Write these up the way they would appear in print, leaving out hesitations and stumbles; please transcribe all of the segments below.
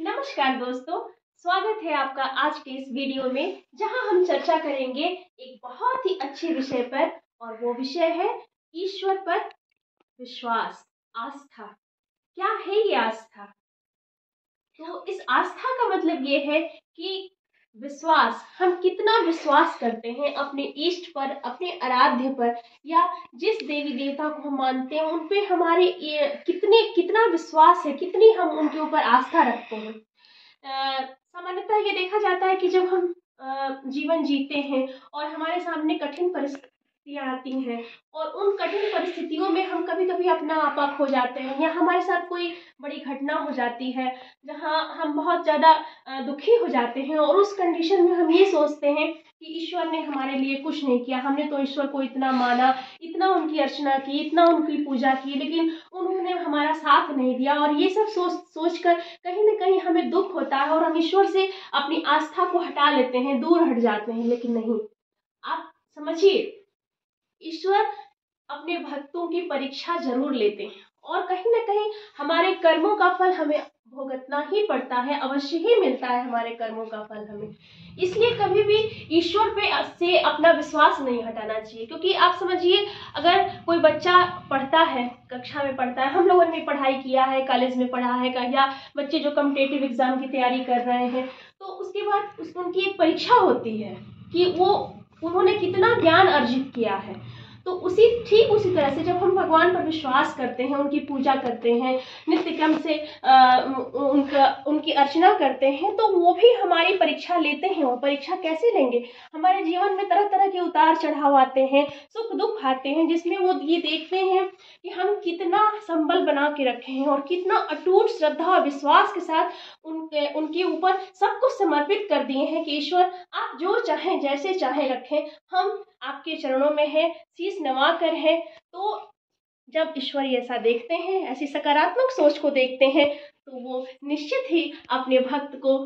नमस्कार दोस्तों, स्वागत है आपका आज के इस वीडियो में जहां हम चर्चा करेंगे एक बहुत ही अच्छे विषय पर। और वो विषय है ईश्वर पर विश्वास, आस्था। क्या है ये आस्था? तो इस आस्था का मतलब ये है कि विश्वास, हम कितना विश्वास करते हैं अपने इष्ट पर, अपने आराध्य पर, या जिस देवी देवता को हम मानते हैं उन पे हमारे ये कितना विश्वास है, कितनी हम उनके ऊपर आस्था रखते हैं। सामान्यतः ये देखा जाता है कि जब हम जीवन जीते हैं और हमारे सामने कठिन परिस्थितियां आती हैं और उन कठिन परिस्थितियों में हम कभी कभी अपना आपा खो जाते हैं, या हमारे साथ कोई बड़ी घटना हो जाती है जहां हम बहुत ज़्यादा दुखी हो जाते हैं, और उस कंडीशन में हम ये सोचते हैं कि ईश्वर ने हमारे लिए कुछ नहीं किया। हमने तो ईश्वर को इतना माना, इतना उनकी अर्चना की, इतना उनकी पूजा की, लेकिन उन्होंने हमारा साथ नहीं दिया। और ये सब सोच कर कहीं ना कहीं हमें दुख होता है और हम ईश्वर से अपनी आस्था को हटा लेते हैं, दूर हट जाते हैं। लेकिन नहीं, आप समझिए, ईश्वर अपने भक्तों की परीक्षा जरूर लेते हैं और कहीं ना कहीं हमारे कर्मों का फल हमें भुगतना ही पड़ता है, अवश्य ही मिलता है हमारे कर्मों का फल हमें। इसलिए कभी भी ईश्वर पे से अपना विश्वास नहीं हटाना चाहिए। क्योंकि आप समझिए, अगर कोई बच्चा पढ़ता है, कक्षा में पढ़ता है, हम लोगों ने पढ़ाई किया है, कॉलेज में पढ़ा है, या बच्चे जो कॉम्पिटिटिव एग्जाम की तैयारी कर रहे हैं, तो उसके बाद उनकी एक परीक्षा होती है कि उन्होंने कितना ज्ञान अर्जित किया है। तो ठीक उसी तरह से जब हम भगवान पर विश्वास करते हैं, उनकी पूजा करते हैं, नित्य क्रम से उनकी अर्चना करते हैं, तो वो भी हमारी परीक्षा लेते हैं। वो परीक्षा कैसे लेंगे? हमारे जीवन में तरह तरह के उतार चढ़ाव आते हैं, सुख दुख आते हैं, जिसमें वो ये देखते हैं कि हम कितना संबल बना के रखे हैं और कितना अटूट श्रद्धा और विश्वास के साथ उनके ऊपर सब कुछ समर्पित कर दिए हैं कि ईश्वर आप जो चाहें, जैसे चाहे रखें, हम आपके चरणों में है, शीश नवा कर है। तो जब ईश्वर ऐसा देखते हैं, ऐसी सकारात्मक सोच को देखते हैं, तो वो निश्चित ही अपने भक्त को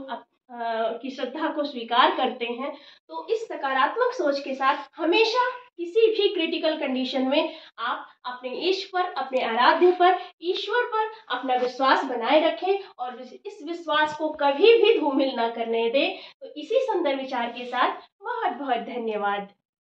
की श्रद्धा को स्वीकार करते हैं। तो इस सकारात्मक सोच के साथ हमेशा किसी भी क्रिटिकल कंडीशन में आप अपने इष्ट पर, अपने आराध्य पर, ईश्वर पर अपना विश्वास बनाए रखें और इस विश्वास को कभी भी धूमिल ना करने दें। तो इसी सुंदर विचार के साथ बहुत बहुत धन्यवाद।